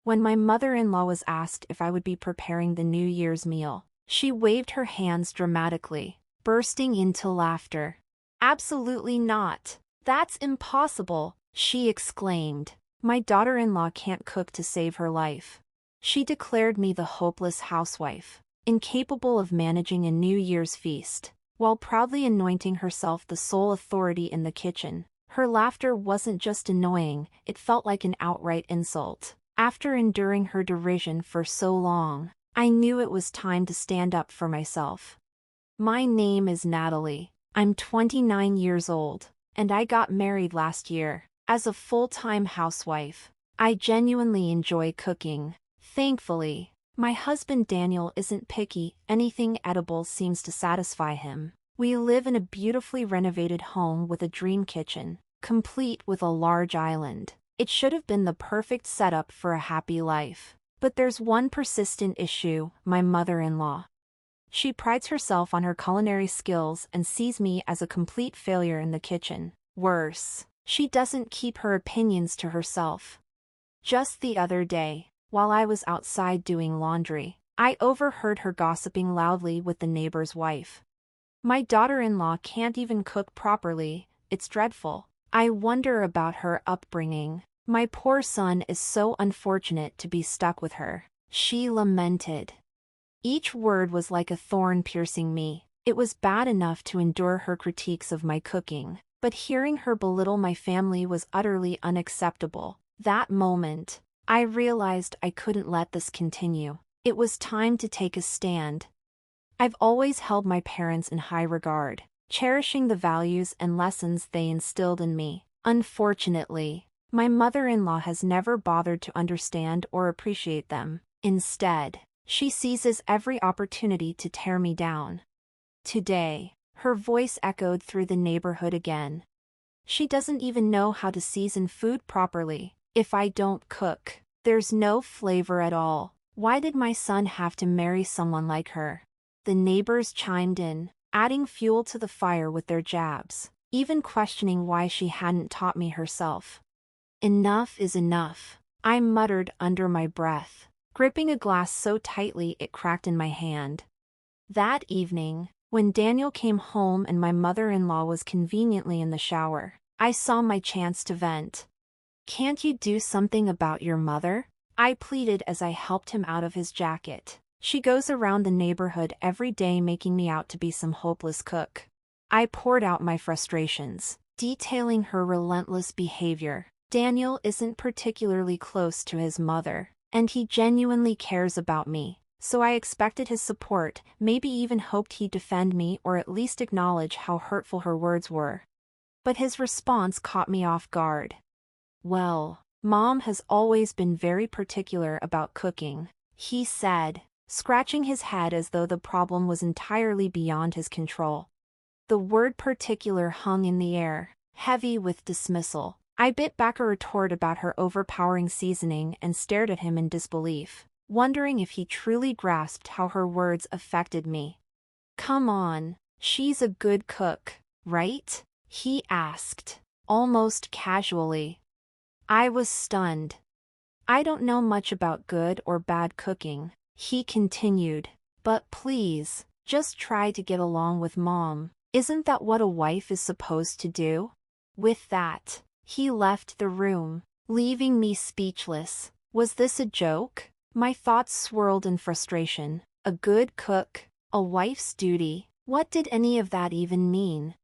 When my mother-in-law was asked if I would be preparing the New Year's meal, she waved her hands dramatically, bursting into laughter. "Absolutely not. That's impossible," she exclaimed. "My daughter-in-law can't cook to save her life." She declared me the hopeless housewife, incapable of managing a New Year's feast, while proudly anointing herself the sole authority in the kitchen. Her laughter wasn't just annoying, it felt like an outright insult. After enduring her derision for so long, I knew it was time to stand up for myself. My name is Natali. I'm 29 years old, and I got married last year. As a full-time housewife, I genuinely enjoy cooking. Thankfully, my husband Daniel isn't picky, anything edible seems to satisfy him. We live in a beautifully renovated home with a dream kitchen, complete with a large island. It should have been the perfect setup for a happy life. But there's one persistent issue: my mother-in-law. She prides herself on her culinary skills and sees me as a complete failure in the kitchen. Worse, she doesn't keep her opinions to herself. Just the other day, while I was outside doing laundry, I overheard her gossiping loudly with the neighbor's wife. "My daughter-in-law can't even cook properly, it's dreadful. I wonder about her upbringing. My poor son is so unfortunate to be stuck with her," she lamented. Each word was like a thorn piercing me. It was bad enough to endure her critiques of my cooking, but hearing her belittle my family was utterly unacceptable. That moment, I realized I couldn't let this continue. It was time to take a stand. I've always held my parents in high regard, cherishing the values and lessons they instilled in me. Unfortunately, my mother-in-law has never bothered to understand or appreciate them. Instead, she seizes every opportunity to tear me down. Today, her voice echoed through the neighborhood again. "She doesn't even know how to season food properly. If I don't cook, there's no flavor at all. Why did my son have to marry someone like her?" The neighbors chimed in, adding fuel to the fire with their jabs, even questioning why she hadn't taught me herself. "Enough is enough," I muttered under my breath, gripping a glass so tightly it cracked in my hand. That evening, when Daniel came home and my mother-in-law was conveniently in the shower, I saw my chance to vent. "Can't you do something about your mother?" I pleaded as I helped him out of his jacket. "She goes around the neighborhood every day making me out to be some hopeless cook." I poured out my frustrations, detailing her relentless behavior. Daniel isn't particularly close to his mother, and he genuinely cares about me, so I expected his support, maybe even hoped he'd defend me or at least acknowledge how hurtful her words were. But his response caught me off guard. "Well, Mom has always been very particular about cooking," he said, scratching his head as though the problem was entirely beyond his control. The word particular hung in the air, heavy with dismissal. I bit back a retort about her overpowering seasoning and stared at him in disbelief, wondering if he truly grasped how her words affected me. "Come on, she's a good cook, right?" he asked, almost casually. I was stunned. "I don't know much about good or bad cooking," he continued, "but please, just try to get along with Mom. Isn't that what a wife is supposed to do?" With that, he left the room, leaving me speechless. Was this a joke? My thoughts swirled in frustration. A good cook, a wife's duty. What did any of that even mean?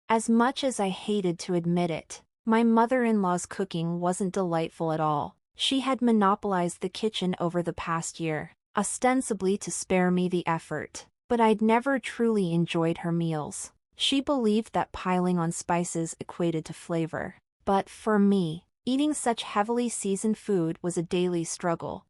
As much as I hated to admit it, my mother-in-law's cooking wasn't delightful at all. She had monopolized the kitchen over the past year, ostensibly to spare me the effort, but I'd never truly enjoyed her meals. She believed that piling on spices equated to flavor. But for me, eating such heavily seasoned food was a daily struggle.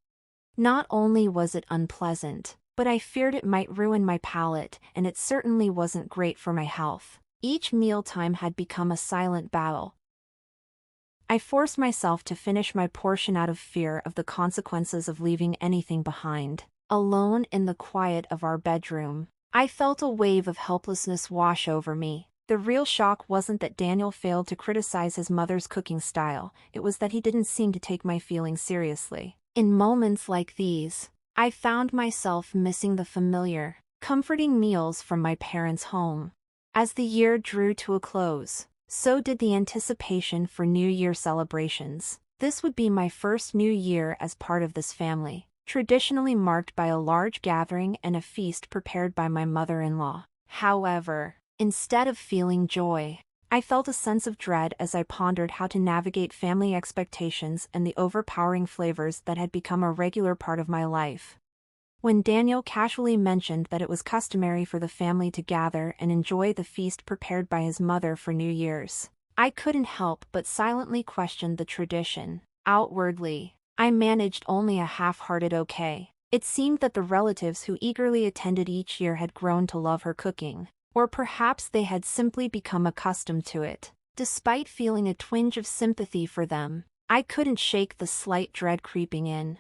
Not only was it unpleasant, but I feared it might ruin my palate, and it certainly wasn't great for my health. Each mealtime had become a silent battle. I forced myself to finish my portion out of fear of the consequences of leaving anything behind. Alone in the quiet of our bedroom, I felt a wave of helplessness wash over me. The real shock wasn't that Daniel failed to criticize his mother's cooking style, it was that he didn't seem to take my feelings seriously. In moments like these, I found myself missing the familiar, comforting meals from my parents' home. As the year drew to a close, so did the anticipation for New Year celebrations. This would be my first New Year as part of this family, traditionally marked by a large gathering and a feast prepared by my mother-in-law. However, instead of feeling joy, I felt a sense of dread as I pondered how to navigate family expectations and the overpowering flavors that had become a regular part of my life. When Daniel casually mentioned that it was customary for the family to gather and enjoy the feast prepared by his mother for New Year's, I couldn't help but silently question the tradition. Outwardly, I managed only a half-hearted okay. It seemed that the relatives who eagerly attended each year had grown to love her cooking, or perhaps they had simply become accustomed to it. Despite feeling a twinge of sympathy for them, I couldn't shake the slight dread creeping in.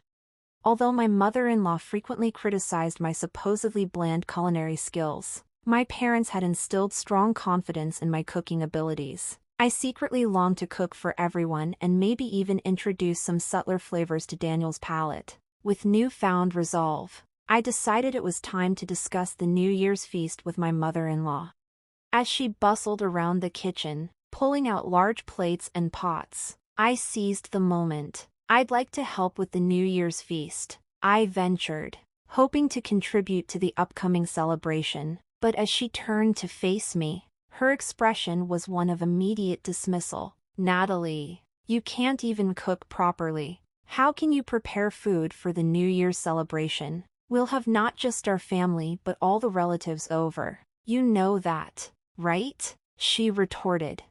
Although my mother-in-law frequently criticized my supposedly bland culinary skills, my parents had instilled strong confidence in my cooking abilities. I secretly longed to cook for everyone and maybe even introduce some subtler flavors to Daniel's palate. With newfound resolve, I decided it was time to discuss the New Year's feast with my mother-in-law. As she bustled around the kitchen, pulling out large plates and pots, I seized the moment. "I'd like to help with the New Year's feast," I ventured, hoping to contribute to the upcoming celebration. But as she turned to face me, her expression was one of immediate dismissal. "Natali, you can't even cook properly. How can you prepare food for the New Year's celebration? We'll have not just our family but all the relatives over. You know that, right?" she retorted.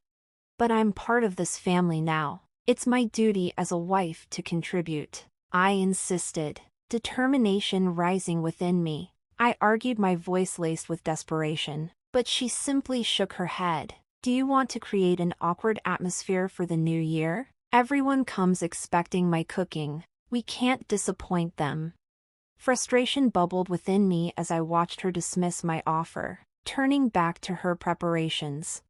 "But I'm part of this family now. It's my duty as a wife to contribute," I insisted, determination rising within me. I argued, my voice laced with desperation, but she simply shook her head. "Do you want to create an awkward atmosphere for the new year? Everyone comes expecting my cooking. We can't disappoint them." Frustration bubbled within me as I watched her dismiss my offer, turning back to her preparations.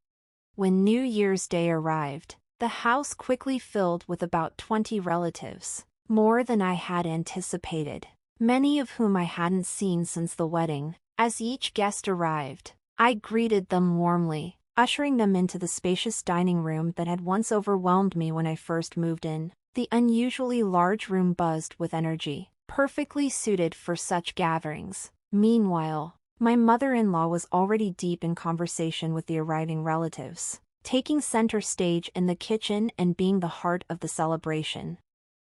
When New Year's Day arrived, the house quickly filled with about 20 relatives, more than I had anticipated, many of whom I hadn't seen since the wedding. As each guest arrived, I greeted them warmly, ushering them into the spacious dining room that had once overwhelmed me when I first moved in. The unusually large room buzzed with energy, perfectly suited for such gatherings. Meanwhile, my mother-in-law was already deep in conversation with the arriving relatives, taking center stage in the kitchen and being the heart of the celebration.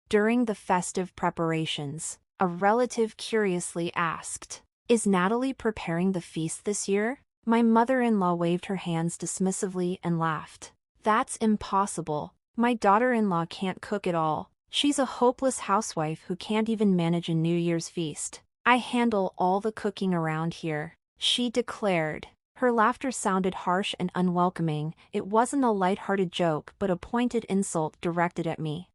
During the festive preparations, a relative curiously asked, "Is Natali preparing the feast this year?" My mother-in-law waved her hands dismissively and laughed. "That's impossible. My daughter-in-law can't cook at all. She's a hopeless housewife who can't even manage a New Year's feast. I handle all the cooking around here," she declared. Her laughter sounded harsh and unwelcoming. It wasn't a light-hearted joke but a pointed insult directed at me.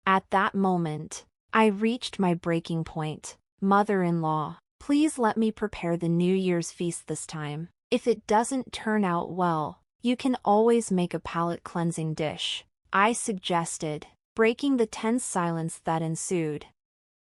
At that moment, I reached my breaking point. "Mother-in-law, please let me prepare the New Year's feast this time. If it doesn't turn out well, you can always make a palate-cleansing dish," I suggested, breaking the tense silence that ensued.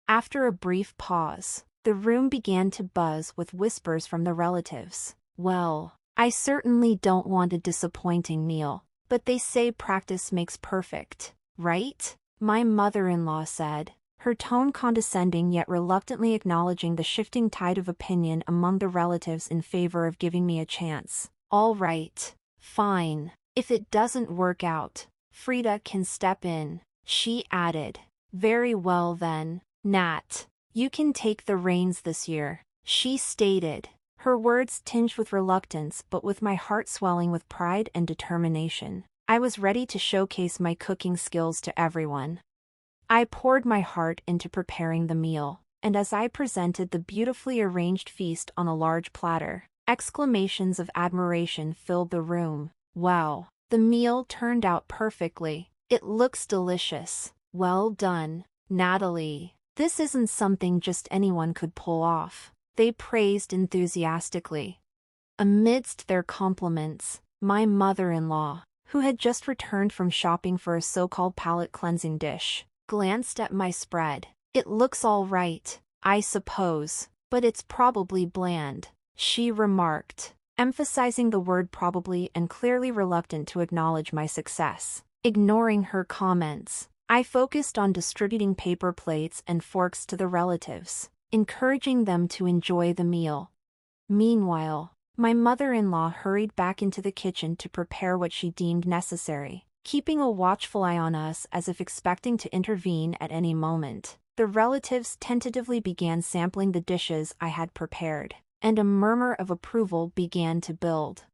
After a brief pause, the room began to buzz with whispers from the relatives. "Well, I certainly don't want a disappointing meal, but they say practice makes perfect, right?" my mother-in-law said, her tone condescending yet reluctantly acknowledging the shifting tide of opinion among the relatives in favor of giving me a chance. "All right, fine. If it doesn't work out, Frida can step in," she added. "Very well then, Nat. You can take the reins this year," she stated, her words tinged with reluctance but with my heart swelling with pride and determination. I was ready to showcase my cooking skills to everyone. I poured my heart into preparing the meal, and as I presented the beautifully arranged feast on a large platter, exclamations of admiration filled the room. "Wow, the meal turned out perfectly. It looks delicious. Well done, Natali. This isn't something just anyone could pull off," they praised enthusiastically. Amidst their compliments, my mother-in-law, who had just returned from shopping for a so-called palate-cleansing dish, glanced at my spread. It looks all right, I suppose, but it's probably bland, she remarked, emphasizing the word probably and clearly reluctant to acknowledge my success. Ignoring her comments, I focused on distributing paper plates and forks to the relatives, encouraging them to enjoy the meal. Meanwhile, my mother-in-law hurried back into the kitchen to prepare what she deemed necessary, keeping a watchful eye on us as if expecting to intervene at any moment. The relatives tentatively began sampling the dishes I had prepared, and a murmur of approval began to build.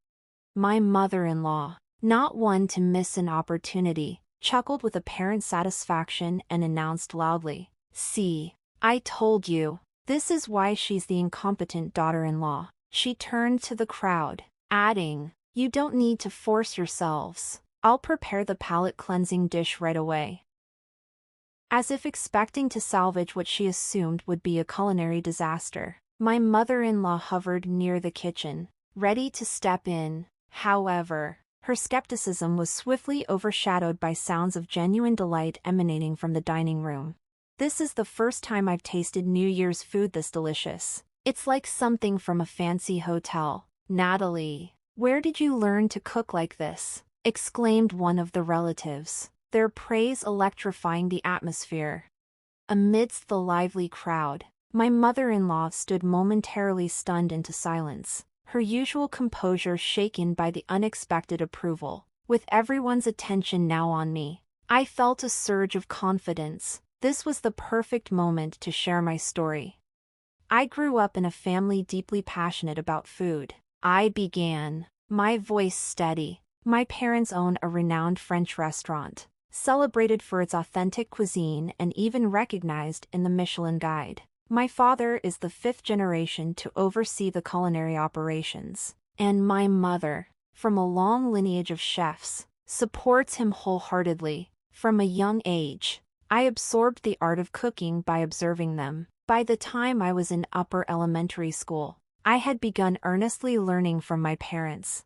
My mother-in-law, not one to miss an opportunity, chuckled with apparent satisfaction and announced loudly, "See, I told you. This is why she's the incompetent daughter-in-law." She turned to the crowd, adding, "You don't need to force yourselves. I'll prepare the palate-cleansing dish right away." As if expecting to salvage what she assumed would be a culinary disaster, my mother-in-law hovered near the kitchen, ready to step in. However, her skepticism was swiftly overshadowed by sounds of genuine delight emanating from the dining room. "This is the first time I've tasted New Year's food this delicious. It's like something from a fancy hotel. Natali, where did you learn to cook like this?" exclaimed one of the relatives, their praise electrifying the atmosphere. Amidst the lively crowd, my mother-in-law stood momentarily stunned into silence, her usual composure shaken by the unexpected approval. With everyone's attention now on me, I felt a surge of confidence. This was the perfect moment to share my story. "I grew up in a family deeply passionate about food," I began, my voice steady. "My parents own a renowned French restaurant, celebrated for its authentic cuisine and even recognized in the Michelin Guide. My father is the fifth generation to oversee the culinary operations, and my mother, from a long lineage of chefs, supports him wholeheartedly. From a young age, I absorbed the art of cooking by observing them. By the time I was in upper elementary school, I had begun earnestly learning from my parents."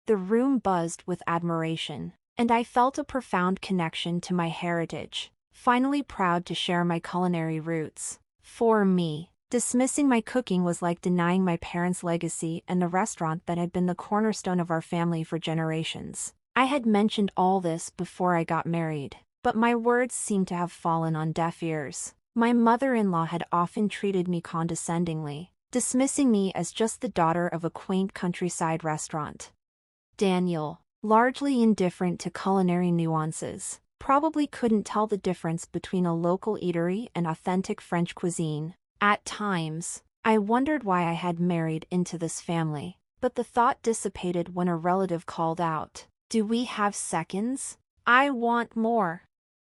The room buzzed with admiration, and I felt a profound connection to my heritage, finally proud to share my culinary roots. For me, dismissing my cooking was like denying my parents' legacy and the restaurant that had been the cornerstone of our family for generations. I had mentioned all this before I got married, but my words seemed to have fallen on deaf ears. My mother-in-law had often treated me condescendingly, dismissing me as just the daughter of a quaint countryside restaurant. Daniel, largely indifferent to culinary nuances, probably couldn't tell the difference between a local eatery and authentic French cuisine. At times, I wondered why I had married into this family, but the thought dissipated when a relative called out, "Do we have seconds? I want more."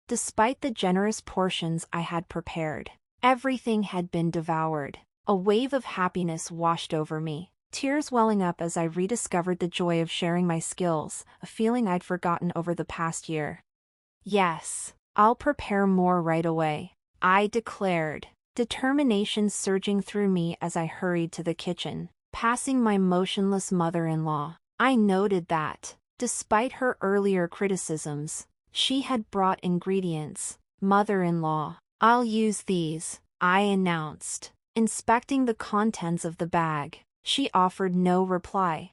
Despite the generous portions I had prepared, everything had been devoured. A wave of happiness washed over me, tears welling up as I rediscovered the joy of sharing my skills, a feeling I'd forgotten over the past year. "Yes, I'll prepare more right away," I declared, determination surging through me as I hurried to the kitchen. Passing my motionless mother-in-law, I noted that, despite her earlier criticisms, she had brought ingredients. "Mother-in-law, I'll use these," I announced, inspecting the contents of the bag. She offered no reply.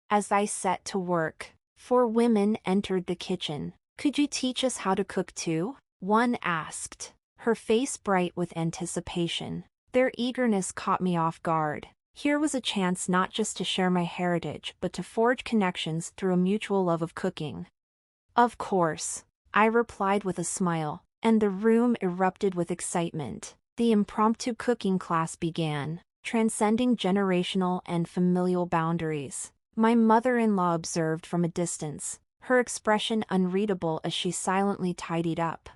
As I set to work, 4 women entered the kitchen. "Could you teach us how to cook too?" one asked, her face bright with anticipation. Their eagerness caught me off guard. Here was a chance not just to share my heritage but to forge connections through a mutual love of cooking. "Of course," I replied with a smile, and the room erupted with excitement. The impromptu cooking class began, transcending generational and familial boundaries. My mother-in-law observed from a distance, her expression unreadable as she silently tidied up.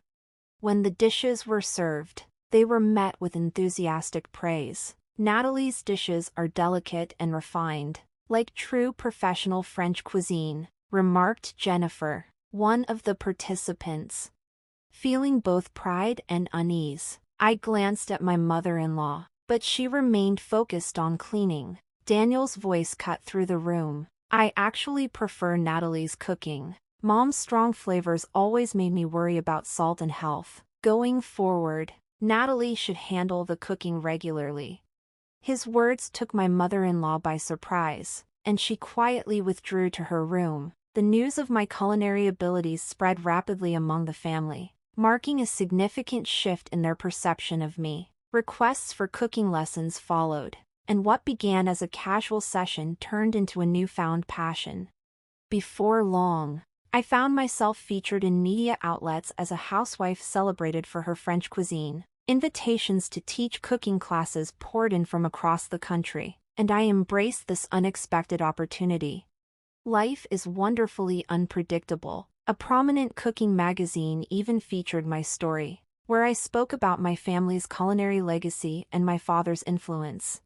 When the dishes were served, they were met with enthusiastic praise. "Natali's dishes are delicate and refined, like true professional French cuisine," remarked Jennifer, one of the participants. Feeling both pride and unease, I glanced at my mother-in-law, but she remained focused on cleaning. Daniel's voice cut through the room. "I actually prefer Natali's cooking. Mom's strong flavors always made me worry about salt and health. Going forward, Natali should handle the cooking regularly. His words took my mother-in-law by surprise, and she quietly withdrew to her room. The news of my culinary abilities spread rapidly among the family, marking a significant shift in their perception of me. Requests for cooking lessons followed, and what began as a casual session turned into a newfound passion. Before long, I found myself featured in media outlets as a housewife celebrated for her French cuisine. Invitations to teach cooking classes poured in from across the country, and I embraced this unexpected opportunity. Life is wonderfully unpredictable. A prominent cooking magazine even featured my story, where I spoke about my family's culinary legacy and my father's influence.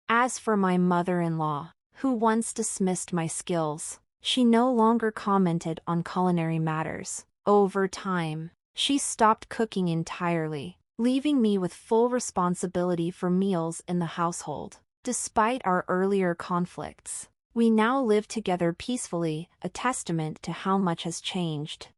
As for my mother-in-law, who once dismissed my skills, she no longer commented on culinary matters. Over time, she stopped cooking entirely, leaving me with full responsibility for meals in the household. Despite our earlier conflicts, we now live together peacefully, a testament to how much has changed.